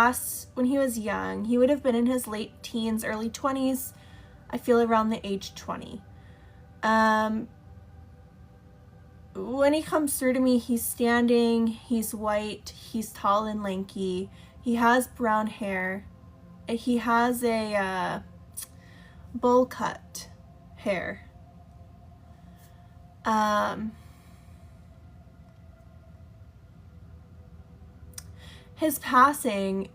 passed when he was young. He would have been in his late teens, early 20s. I feel around the age 20. When he comes through to me, he's standing, he's white, he's tall and lanky, he has brown hair, he has a bowl cut hair. His passing,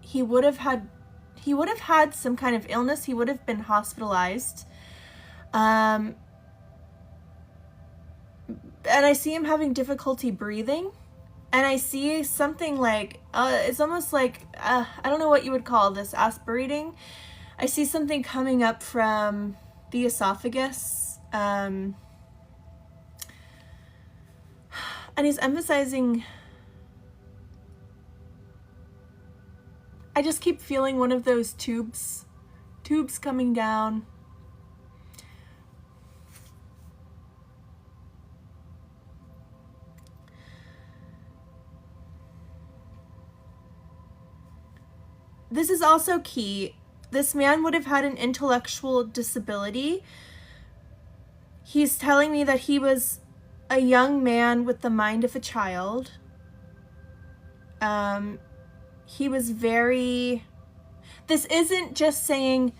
he would have had some kind of illness. He would have been hospitalized. And I see him having difficulty breathing. And I see something like, it's almost like, I don't know what you would call this, aspirating. I see something coming up from the esophagus. And he's emphasizing, I just keep feeling one of those tubes coming down. This is also key. This man would have had an intellectual disability. He's telling me that he was a young man with the mind of a child. He was very, this isn't just saying,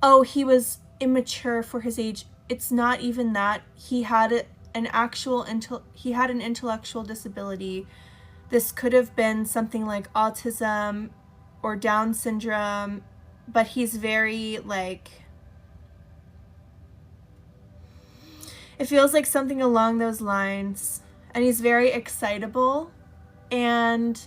oh, he was immature for his age. It's not even that. He had an intellectual disability. This could have been something like autism or Down syndrome, but he's very like, it feels like something along those lines. And he's very excitable, and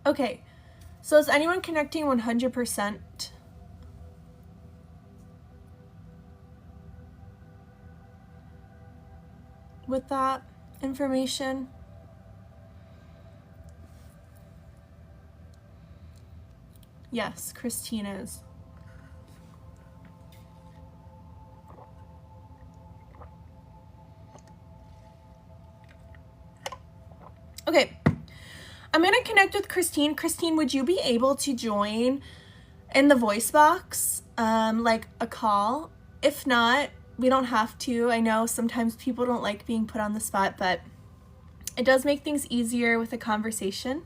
okay, so is anyone connecting 100% with that information? Yes, Christina's. Okay. I'm going to connect with Christine. Christine, would you be able to join in the voice box, like a call? If not, we don't have to. I know sometimes people don't like being put on the spot, but it does make things easier with a conversation.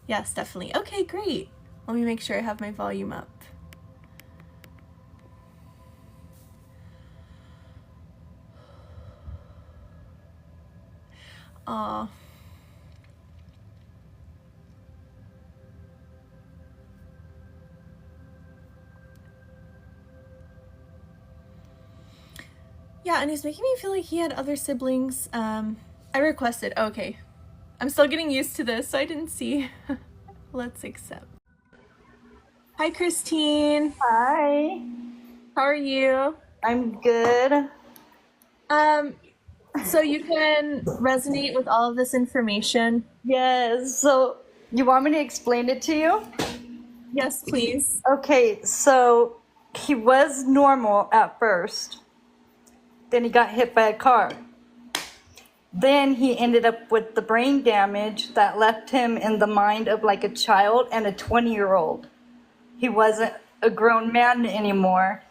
Yes, definitely. Okay, great. Let me make sure I have my volume up. Aw. Yeah, and he's making me feel like he had other siblings. I requested. Okay. I'm still getting used to this, so I didn't see. Let's accept. Hi, Christine. Hi. How are you? I'm good. So you can resonate with all of this information? Yes. So you want me to explain it to you? Yes, please. Okay. So he was normal at first. Then he got hit by a car. Then he ended up with the brain damage that left him in the mind of like a child and a 20-year-old. He wasn't a grown man anymore.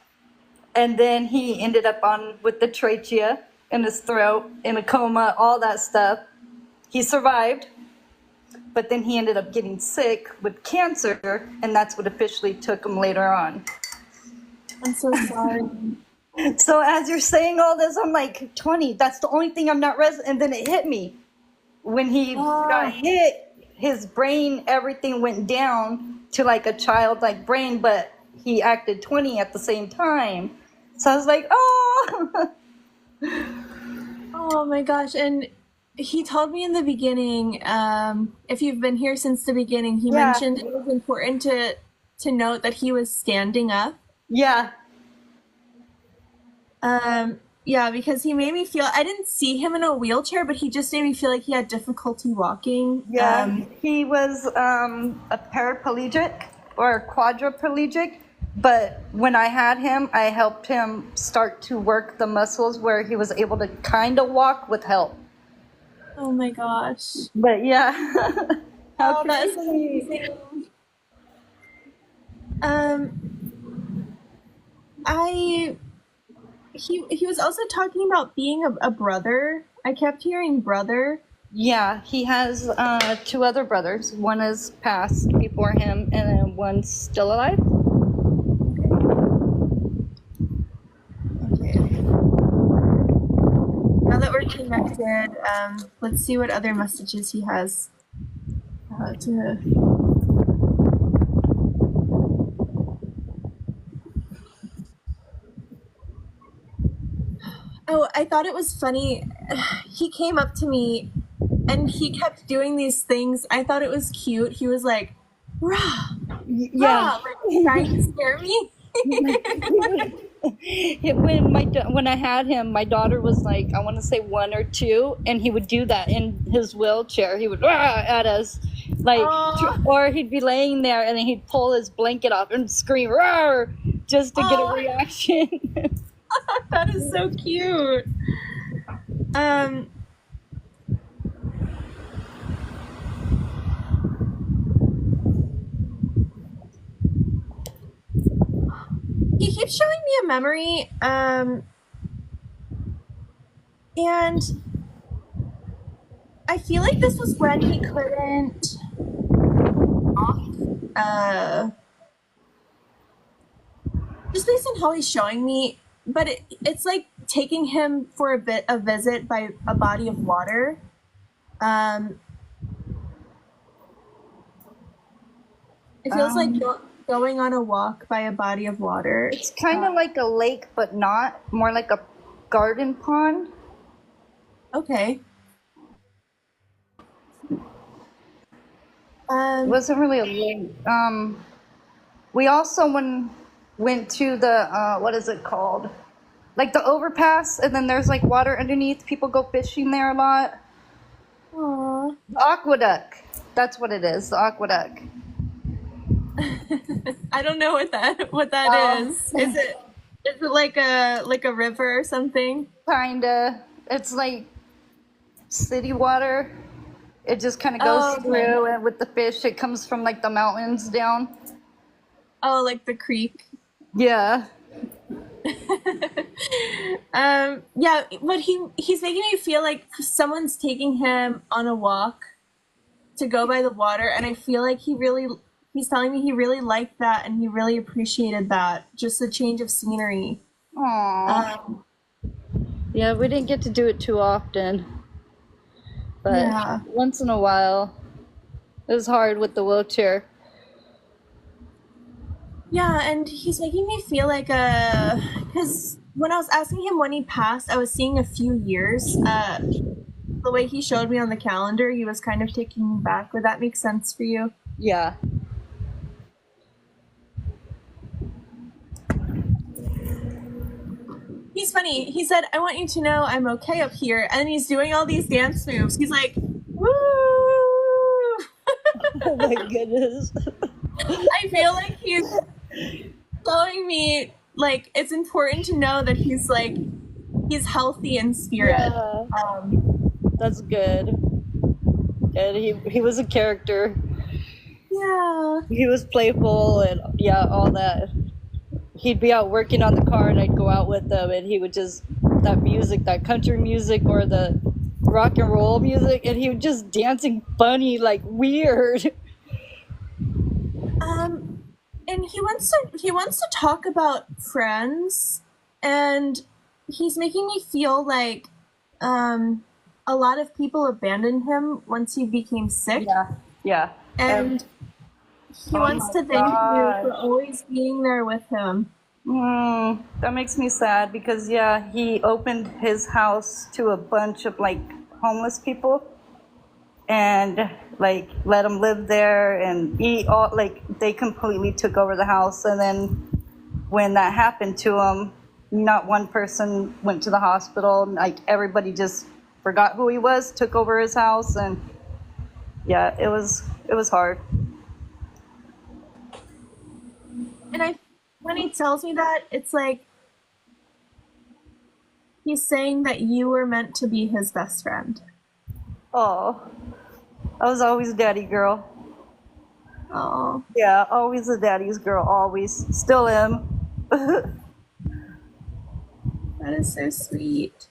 And then he ended up with the trachea in his throat, in a coma, all that stuff. He survived, but then he ended up getting sick with cancer, and that's what officially took him later on. I'm so sorry. So as you're saying all this, I'm like, 20, that's the only thing I'm not and then it hit me. When he got hit, his brain, everything went down to like a childlike brain, but he acted 20 at the same time. So I was like, oh. Oh my gosh. And he told me in the beginning, if you've been here since the beginning, he mentioned it was important to note that he was standing up. Yeah. Yeah, because he made me feel, I didn't see him in a wheelchair, but he just made me feel like he had difficulty walking. Yeah, he was a paraplegic or quadriplegic, but when I had him, I helped him start to work the muscles where he was able to kind of walk with help. Oh my gosh. But yeah, how Oh, that is crazy. amazing. Um, I he was also talking about being a brother. I kept hearing brother. Yeah, he has two other brothers. One is passed before him, and then one's still alive. Okay. Now that we're connected, let's see what other messages he has. To... Oh, I thought it was funny. He came up to me and he kept doing these things. I thought it was cute. He was like, rah, Yeah. rah, like trying to scare me. When I had him, my daughter was like, I want to say 1 or 2, and he would do that in his wheelchair. He would rah at us, like, Oh. or he'd be laying there and then he'd pull his blanket off and scream rah just to get a Oh. reaction. That is so cute. He keeps showing me a memory, and I feel like this was when he couldn't just based on how he's showing me, but it's like taking him for a visit by a body of water. It feels like going on a walk by a body of water. It's kind of like a lake, but not. More like a garden pond. Okay. It wasn't really a lake. We also went to the what is it called? Like the overpass, and then there's like water underneath. People go fishing there a lot. Aww. The aqueduct. That's what it is. The aqueduct. I don't know what that is. Is it like a river or something? Kinda. It's like city water. It just kind of goes through, and with the fish, it comes from like the mountains down. Oh, like the creek. Yeah. Yeah, but he's making me feel like someone's taking him on a walk to go by the water, and I feel like he's telling me he really liked that and he really appreciated that, just the change of scenery. Aww. Yeah, we didn't get to do it too often, but once in a while. It was hard with the wheelchair. Yeah, and he's making me feel like because when I was asking him when he passed, I was seeing a few years. The way he showed me on the calendar, he was kind of taking me back. Would that make sense for you? Yeah. He's funny. He said, I want you to know I'm okay up here. And he's doing all these dance moves. He's like, woo! Oh my goodness. I feel like he's showing me, like, it's important to know that he's healthy in spirit. Yeah. That's good. And he was a character. Yeah. He was playful and yeah, all that. He'd be out working on the car and I'd go out with him and he would just, that music, that country music or the rock and roll music, and he would just dancing funny, like weird. And he wants to talk about friends, and he's making me feel like a lot of people abandoned him once he became sick. Yeah. And he wants to thank you for always being there with him. That makes me sad because yeah, he opened his house to a bunch of like homeless people and like let them live there and eat all, like they completely took over the house. And then when that happened to him, Not one person went to the hospital. Like everybody just forgot who he was, took over his house, and yeah, it was hard. And when he tells me that, it's like he's saying that you were meant to be his best friend. Oh, I was always a daddy girl. Oh, Yeah, always a daddy's girl, always. Still am. that is so sweet.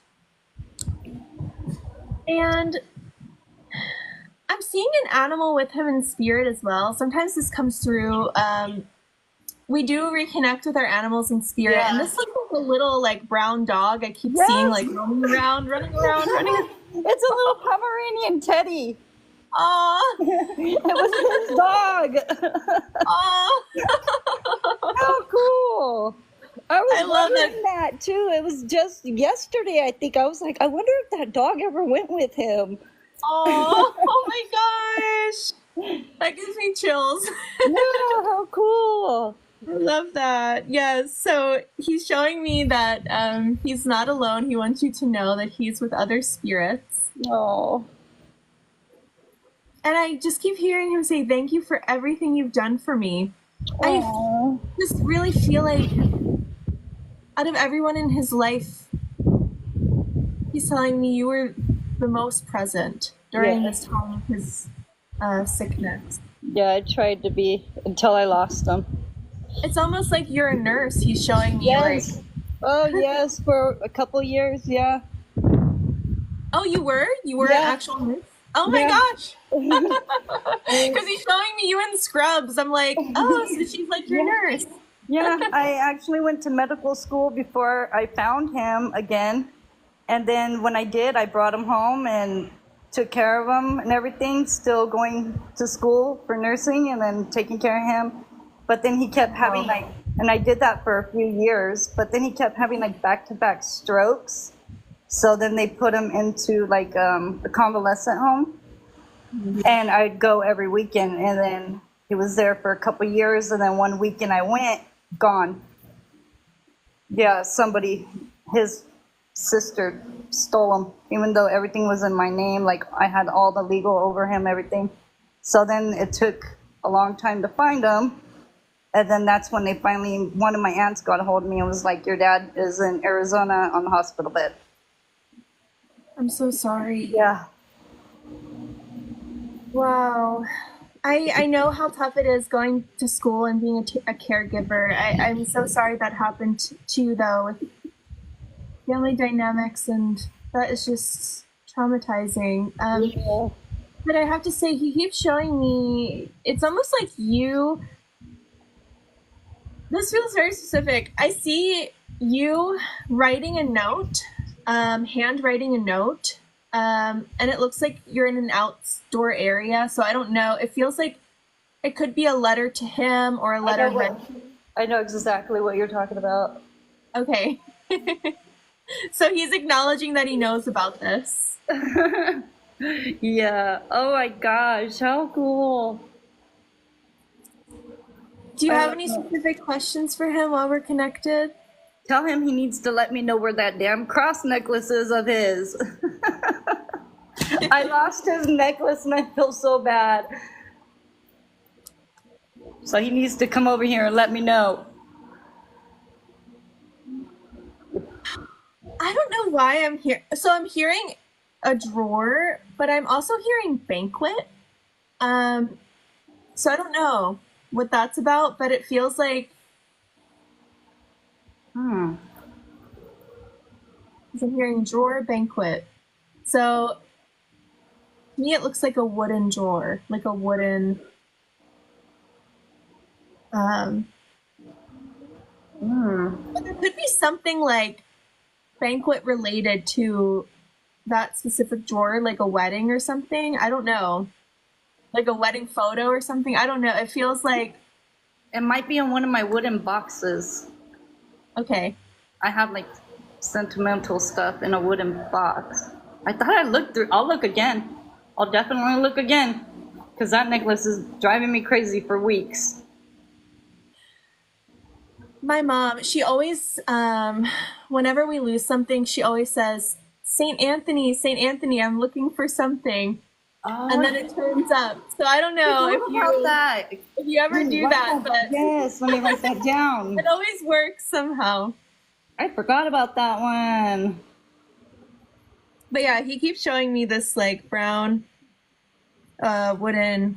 And I'm seeing an animal with him in spirit as well. Sometimes this comes through. We do reconnect with our animals in spirit, Yeah. and this looks like a little like brown dog I keep Yes. seeing like running around. It's a little Pomeranian Teddy. Aw, It was his dog. aw. How cool. I was love wondering it. that too. It was just yesterday, I think. I was like, I wonder if that dog ever went with him. Oh my gosh. That gives me chills. Yeah, how cool. I love that. Yes. So he's showing me that he's not alone. He wants you to know that he's with other spirits. Oh. And I just keep hearing him say, "Thank you for everything you've done for me." Aw. I just really feel like out of everyone in his life, he's telling me you were the most present during Yeah. this time of his sickness. Yeah, I tried to be until I lost him. It's almost like you're a nurse. He's showing me Yes. like, Oh, yes, for a couple years, yeah. oh, you were Yeah. an actual nurse. Oh my Yeah. gosh. Because he's showing me you in scrubs. I'm like, oh, so she's like your nurse. Yeah, I actually went to medical school before I found him again. And then when I did, I brought him home and took care of him and everything, still going to school for nursing and then taking care of him. But then he kept having like, and I did that for a few years, but then he kept having like back-to-back strokes. So then they put him into like a convalescent home. And I'd go every weekend, and then he was there for a couple years, and then one weekend I went, gone. Yeah, somebody, his sister stole him, even though everything was in my name, like I had all the legal over him, everything. So then it took a long time to find him, and then that's when they finally, one of my aunts got a hold of me and was like, your dad is in Arizona on the hospital bed. I'm so sorry. Yeah. Wow. I know how tough it is going to school and being a caregiver. I'm so sorry that happened to you, though, with family dynamics, and that is just traumatizing. Yeah. But I have to say, he keeps showing me, it's almost like this feels very specific. I see you writing a note, handwriting a note. And it looks like you're in an outdoor area, so I don't know. It feels like it could be a letter to him or a letter. I know exactly what you're talking about. Okay. So he's acknowledging that he knows about this. Yeah. Oh my gosh, how cool. Do you have any specific questions for him while we're connected? Tell him he needs to let me know where that damn cross necklace is of his. I lost his necklace and I feel so bad. So he needs to come over here and let me know. I don't know why I'm here. So I'm hearing a drawer, but I'm also hearing banquet. So I don't know what that's about, but it feels like I'm hearing drawer, banquet. So to me, it looks like a wooden drawer, like a wooden. But there could be something like banquet related to that specific drawer, like a wedding or something. I don't know. Like a wedding photo or something. I don't know. It feels like. It might be in one of my wooden boxes. Okay. I have like sentimental stuff in a wooden box. I thought I looked through. I'll look again. I'll definitely look again. Because that necklace is driving me crazy for weeks. My mom, she always, whenever we lose something, she always says, Saint Anthony, I'm looking for something. Oh, And then it turns up. So I don't I know forgot about that. if you ever Let me do write that, but Yes, let me write that down. it always works somehow. I forgot about that one. But yeah, he keeps showing me this like brown wooden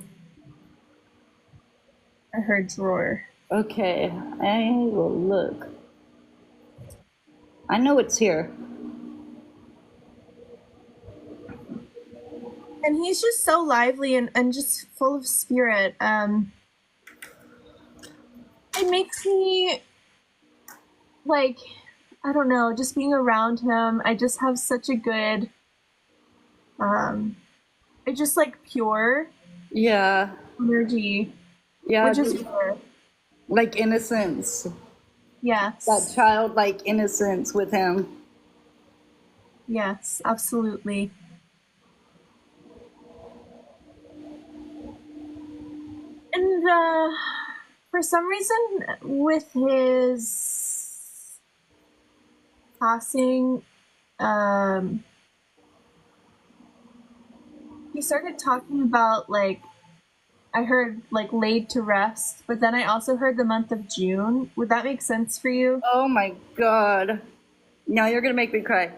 her drawer. Okay, I will look. I know it's here. And he's just so lively and just full of spirit. It makes me like, I don't know, just being around him, I just have such a good it's just like pure Yeah, energy, yeah, which is just rare. like innocence. That Yes. childlike innocence with him. Yes, absolutely. And for some reason, with his passing, um, he started talking about like I heard like laid to rest, but then I also heard the month of June. Would that make sense for you? Oh my God. Now you're gonna make me cry.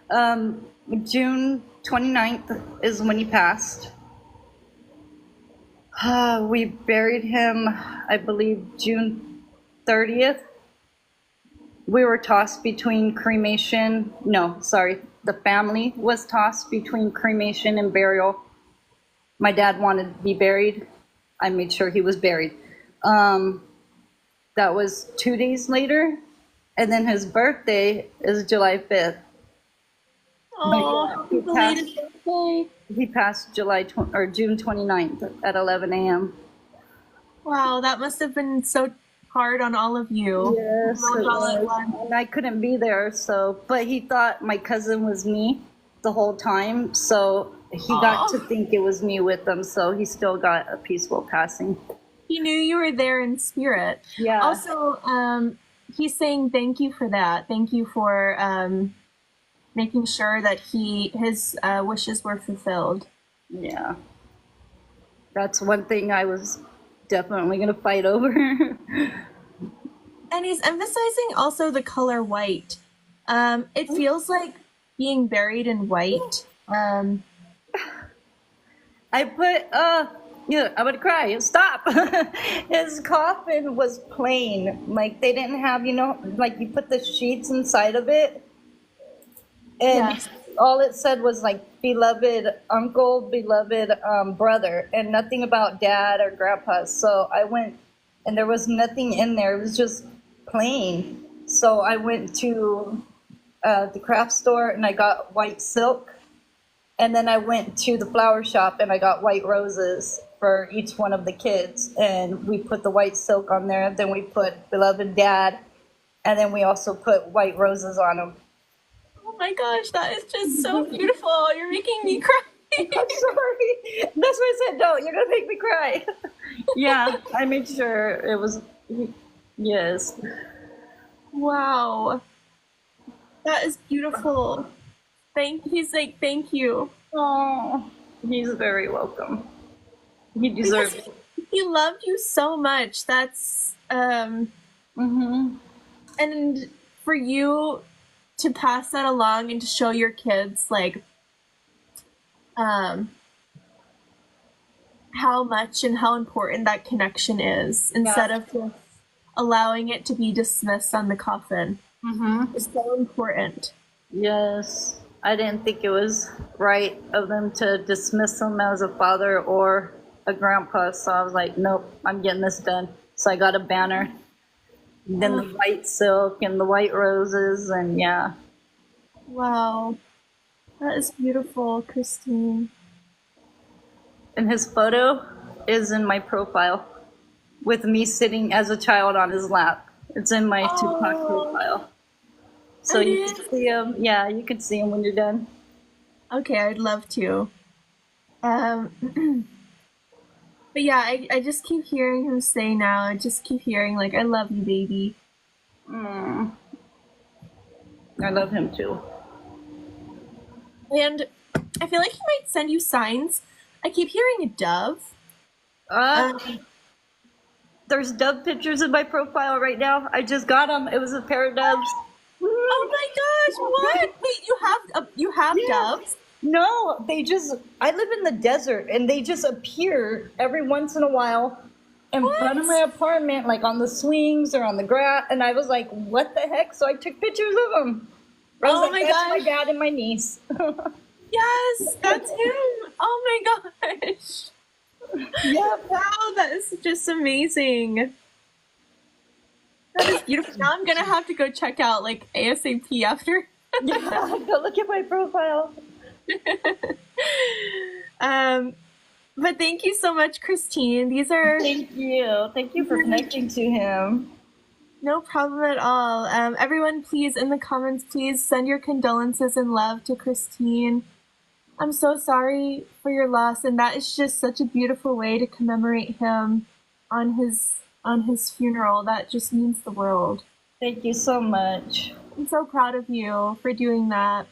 Um, June 29th is when he passed. We buried him, I believe, June 30th. We were tossed between cremation. No, sorry. The family was tossed between cremation and burial. My dad wanted to be buried. I made sure he was buried. Um, that was 2 days later. And then his birthday is July 5th. But Oh, yeah, happy belated birthday. he passed or June 29th at 11 a.m. Wow, that must have been so hard on all of you. Yes, it All at was. once. And I couldn't be there, so, but he thought my cousin was me the whole time, so he got to Oh, think it was me with them, so he still got a peaceful passing. he knew you were there in spirit. Yeah, Also, he's saying thank you for that. Thank you for making sure that his wishes were fulfilled. yeah. That's one thing I was definitely gonna fight over. And he's emphasizing also the color white. It feels like being buried in white. I put, yeah, I would cry. Stop. His coffin was plain. Like they didn't have, like you put the sheets inside of it, and Yes. all it said was like beloved uncle, beloved brother, and nothing about dad or grandpa. So I went, and there was nothing in there. It was just plain. So I went to the craft store and I got white silk, and then I went to the flower shop and I got white roses for each one of the kids, and we put the white silk on there. Then we put beloved dad, and then we also put white roses on them. Oh my gosh, that is just so beautiful. You're making me cry. I'm sorry. That's why I said no. You're gonna make me cry. Yeah, I made sure it was. Yes. Wow. That is beautiful. He's like, thank you. Oh, he's very welcome. He Because deserves it. he loved you so much. That's Mm-hmm. and for you to pass that along and to show your kids like um how much and how important that connection is Yeah. instead of just allowing it to be dismissed on the coffin Mm-hmm. is so important. Yes. I didn't think it was right of them to dismiss him as a father or a grandpa, so I was like, nope, I'm getting this done. So I got a banner, then the Oh, white silk and the white roses, and yeah. wow. That is beautiful, Christine. And his photo is in my profile with me sitting as a child on his lap. It's in my Tupac Oh, profile. So it you is. can see him. Yeah, you can see him when you're done. Okay, I'd love to. But yeah, I just keep hearing him say now. I just keep hearing like, "I love you, baby." Mm. I love him too. And I feel like he might send you signs. I keep hearing a dove. Uh, Um, there's dove pictures in my profile right now. I just got them. It was a pair of doves. oh my gosh, what? Wait, you have Yeah. doves? No, they just, I live in the desert and they just appear every once in a while in front of my What? apartment, like on the swings or on the grass. And I was like, what the heck? So I took pictures of them. I was Oh like, my that's my gosh. dad and my niece. Yes, that's him. Oh my gosh. Yeah. Wow, that is just amazing. That is beautiful. Now I'm gonna have to go check out like ASAP after. Yeah, go look at my profile. um, but thank you so much, Christine. These are Thank you. Thank you for connecting to him. no problem at all. Everyone, please, in the comments, please send your condolences and love to Christine. I'm so sorry for your loss, and that is just such a beautiful way to commemorate him on his funeral. That just means the world. Thank you so much. I'm so proud of you for doing that.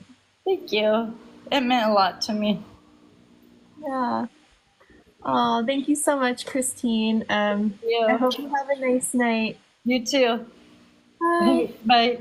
Thank you. It meant a lot to me. Yeah. Oh, thank you so much, Christine. I Yeah. hope you have a nice night. You too. Bye. Bye.